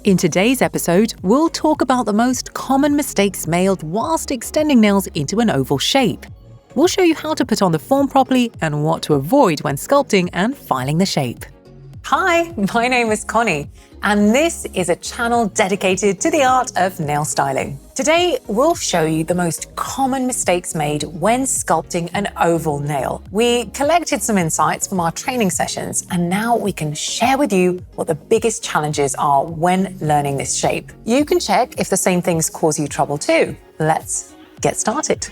In today's episode, we'll talk about the most common mistakes made whilst extending nails into an oval shape. We'll show you how to put on the form properly and what to avoid when sculpting and filing the shape. Hi, my name is Connie, and this is a channel dedicated to the art of nail styling. Today, we'll show you the most common mistakes made when sculpting an oval nail. We collected some insights from our training sessions, and now we can share with you what the biggest challenges are when learning this shape. You can check if the same things cause you trouble too. Let's get started.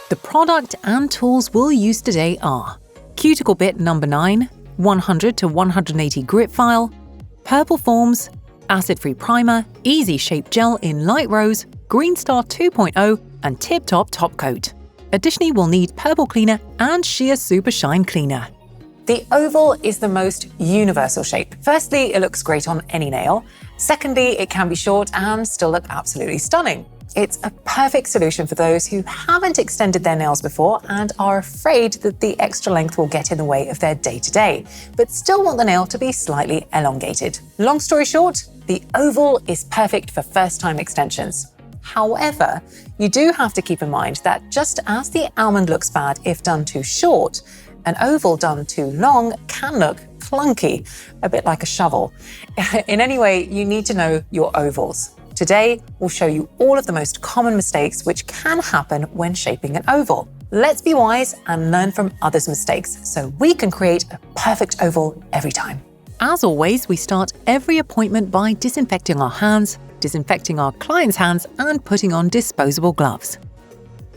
The product and tools we'll use today are cuticle bit number 9, 100 to 180 grit file, purple forms, acid-free primer, easy shape gel in light rose, green star 2.0 and tip-top top coat. Additionally, we'll need purple cleaner and sheer super shine cleaner. The oval is the most universal shape. Firstly, it looks great on any nail. Secondly, it can be short and still look absolutely stunning. It's a perfect solution for those who haven't extended their nails before and are afraid that the extra length will get in the way of their day-to-day, but still want the nail to be slightly elongated. Long story short, the oval is perfect for first-time extensions. However, you do have to keep in mind that just as the almond looks bad if done too short, an oval done too long can look clunky, a bit like a shovel. In any way, you need to know your ovals. Today, we'll show you all of the most common mistakes which can happen when shaping an oval. Let's be wise and learn from others' mistakes so we can create a perfect oval every time. As always, we start every appointment by disinfecting our hands, disinfecting our clients' hands, and putting on disposable gloves.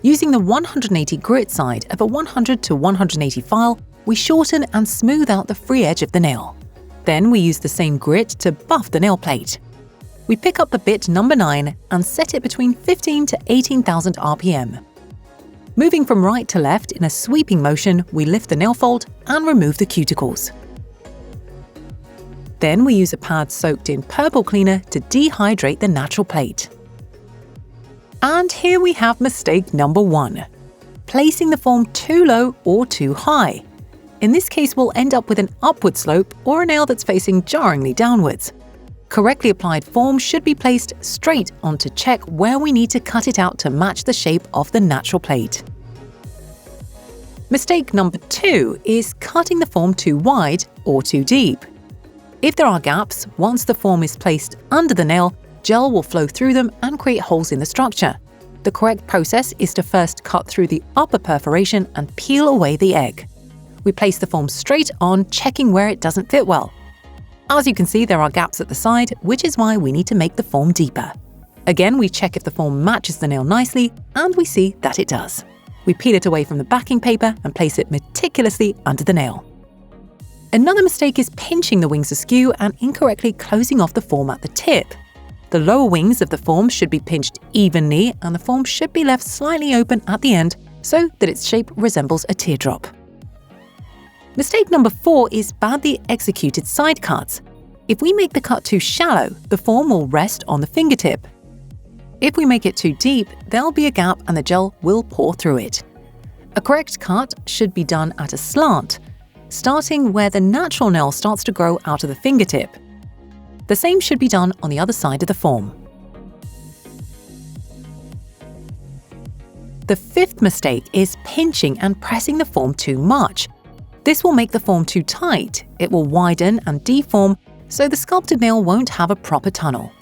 Using the 180 grit side of a 100 to 180 file, we shorten and smooth out the free edge of the nail. Then we use the same grit to buff the nail plate. We pick up the bit number 9 and set it between 15 to 18,000 RPM. Moving from right to left in a sweeping motion, we lift the nail fold and remove the cuticles. Then we use a pad soaked in purple cleaner to dehydrate the natural plate. And here we have mistake number 1. Placing the form too low or too high. In this case, we'll end up with an upward slope or a nail that's facing jarringly downwards. Correctly applied form should be placed straight on to check where we need to cut it out to match the shape of the natural plate. Mistake number 2 is cutting the form too wide or too deep. If there are gaps, once the form is placed under the nail, gel will flow through them and create holes in the structure. The correct process is to first cut through the upper perforation and peel away the egg. We place the form straight on, checking where it doesn't fit well. As you can see, there are gaps at the side, which is why we need to make the form deeper. Again, we check if the form matches the nail nicely, and we see that it does. We peel it away from the backing paper and place it meticulously under the nail. Another mistake is pinching the wings askew and incorrectly closing off the form at the tip. The lower wings of the form should be pinched evenly, and the form should be left slightly open at the end so that its shape resembles a teardrop. Mistake number 4 is badly executed side cuts. If we make the cut too shallow, the form will rest on the fingertip. If we make it too deep, there'll be a gap and the gel will pour through it. A correct cut should be done at a slant, starting where the natural nail starts to grow out of the fingertip. The same should be done on the other side of the form. The 5th mistake is pinching and pressing the form too much. This will make the form too tight, it will widen and deform, so the sculpted nail won't have a proper tunnel.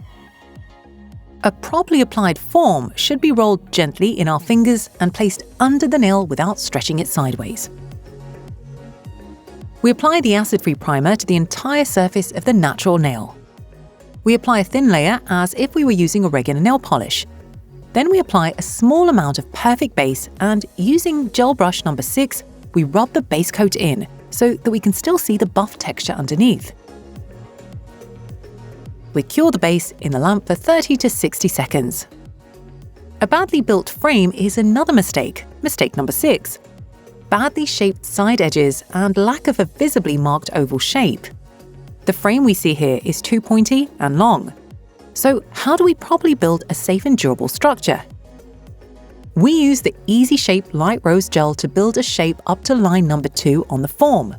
A properly applied form should be rolled gently in our fingers and placed under the nail without stretching it sideways. We apply the acid-free primer to the entire surface of the natural nail. We apply a thin layer as if we were using a regular nail polish. Then we apply a small amount of perfect base and, using gel brush number 6, we rub the base coat in so that we can still see the buff texture underneath. We cure the base in the lamp for 30 to 60 seconds. A badly built frame is another mistake, mistake number 6. Badly shaped side edges and lack of a visibly marked oval shape. The frame we see here is too pointy and long. So how do we properly build a safe and durable structure? We use the Easy Shape Light Rose Gel to build a shape up to line number 2 on the form.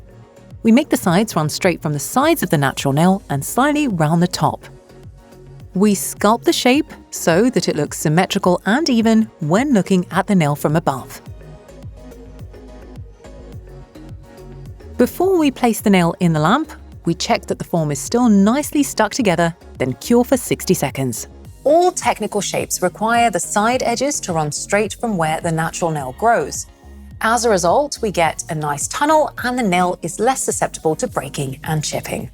We make the sides run straight from the sides of the natural nail and slightly round the top. We sculpt the shape so that it looks symmetrical and even when looking at the nail from above. Before we place the nail in the lamp, we check that the form is still nicely stuck together, then cure for 60 seconds. All technical shapes require the side edges to run straight from where the natural nail grows. As a result, we get a nice tunnel and the nail is less susceptible to breaking and chipping.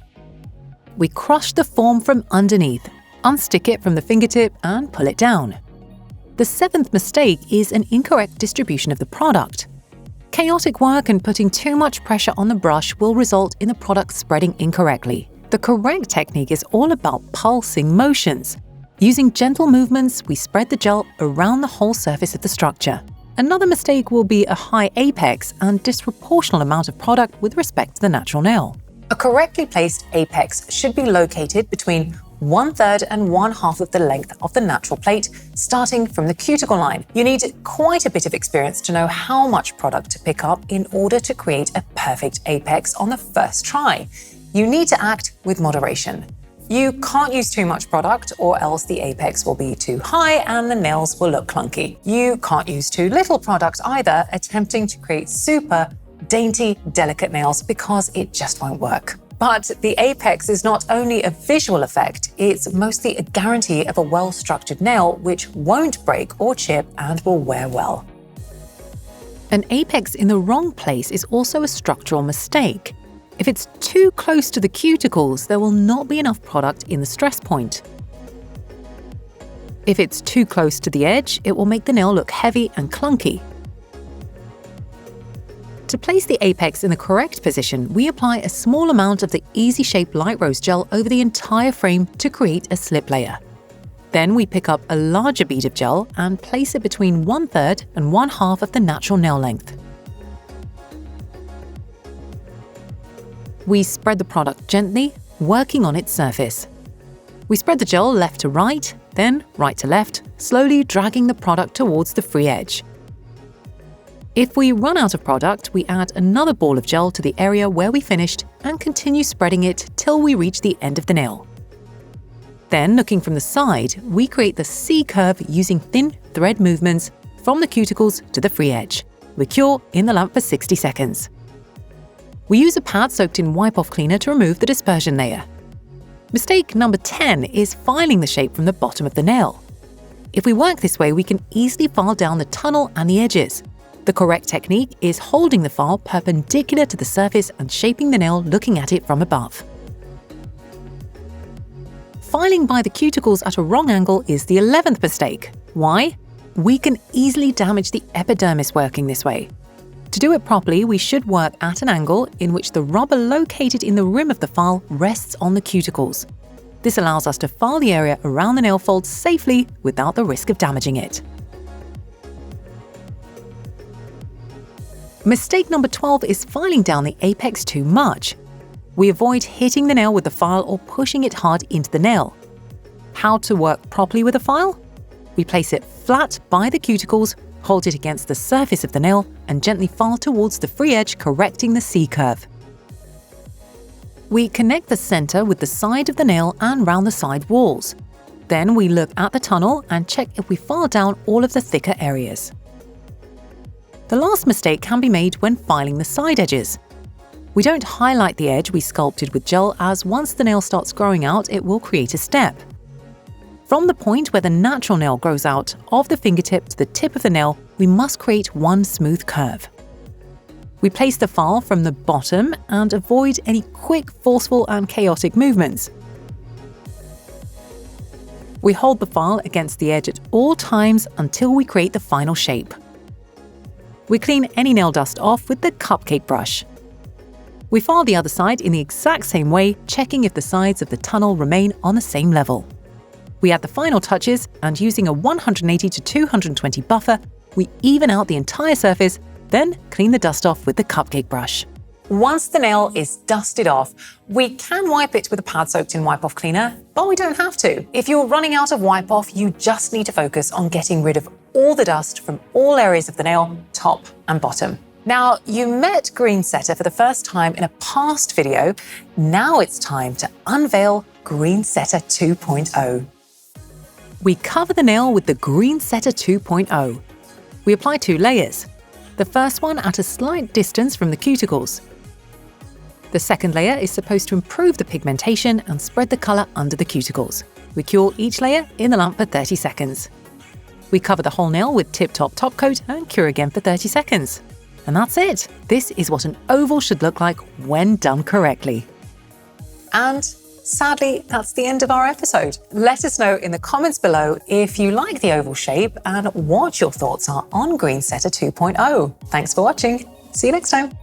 We crush the form from underneath, unstick it from the fingertip and pull it down. The seventh mistake is an incorrect distribution of the product. Chaotic work and putting too much pressure on the brush will result in the product spreading incorrectly. The correct technique is all about pulsing motions. Using gentle movements, we spread the gel around the whole surface of the structure. Another mistake will be a high apex and disproportional amount of product with respect to the natural nail. A correctly placed apex should be located between 1/3 and 1/2 of the length of the natural plate, starting from the cuticle line. You need quite a bit of experience to know how much product to pick up in order to create a perfect apex on the first try. You need to act with moderation. You can't use too much product or else the apex will be too high and the nails will look clunky. You can't use too little product either, attempting to create super dainty, delicate nails because it just won't work. But the apex is not only a visual effect, it's mostly a guarantee of a well-structured nail which won't break or chip and will wear well. An apex in the wrong place is also a structural mistake. If it's too close to the cuticles, there will not be enough product in the stress point. If it's too close to the edge, it will make the nail look heavy and clunky. To place the apex in the correct position, we apply a small amount of the Easy Shape Light Rose gel over the entire frame to create a slip layer. Then we pick up a larger bead of gel and place it between 1/3 and 1/2 of the natural nail length. We spread the product gently, working on its surface. We spread the gel left to right, then right to left, slowly dragging the product towards the free edge. If we run out of product, we add another ball of gel to the area where we finished and continue spreading it till we reach the end of the nail. Then, looking from the side, we create the C curve using thin thread movements from the cuticles to the free edge. We cure in the lamp for 60 seconds. We use a pad soaked in wipe-off cleaner to remove the dispersion layer. Mistake number 10 is filing the shape from the bottom of the nail. If we work this way, we can easily file down the tunnel and the edges. The correct technique is holding the file perpendicular to the surface and shaping the nail looking at it from above. Filing by the cuticles at a wrong angle is the 11th mistake. Why? We can easily damage the epidermis working this way. To do it properly, we should work at an angle in which the rubber located in the rim of the file rests on the cuticles. This allows us to file the area around the nail fold safely without the risk of damaging it. Mistake number 12 is filing down the apex too much. We avoid hitting the nail with the file or pushing it hard into the nail. How to work properly with a file? We place it flat by the cuticles, hold it against the surface of the nail, and gently file towards the free edge, correcting the C curve. We connect the center with the side of the nail and round the side walls. Then we look at the tunnel and check if we file down all of the thicker areas. The last mistake can be made when filing the side edges. We don't highlight the edge we sculpted with gel, as once the nail starts growing out, it will create a step. From the point where the natural nail grows out of the fingertip to the tip of the nail, we must create one smooth curve. We place the file from the bottom and avoid any quick, forceful and chaotic movements. We hold the file against the edge at all times until we create the final shape. We clean any nail dust off with the cupcake brush. We file the other side in the exact same way, checking if the sides of the tunnel remain on the same level. We add the final touches, and using a 180 to 220 buffer, we even out the entire surface, then clean the dust off with the cupcake brush. Once the nail is dusted off, we can wipe it with a pad soaked in wipe-off cleaner, but we don't have to. If you're running out of wipe-off, you just need to focus on getting rid of all the dust from all areas of the nail, top and bottom. Now, you met Green Setter for the first time in a past video. Now it's time to unveil Green Setter 2.0. We cover the nail with the Green Setter 2.0. We apply 2 layers. The first one at a slight distance from the cuticles. The second layer is supposed to improve the pigmentation and spread the colour under the cuticles. We cure each layer in the lamp for 30 seconds. We cover the whole nail with tip-top top coat and cure again for 30 seconds. And that's it. This is what an oval should look like when done correctly. And sadly, that's the end of our episode. Let us know in the comments below if you like the oval shape and what your thoughts are on Green Setter 2.0. Thanks for watching. See you next time.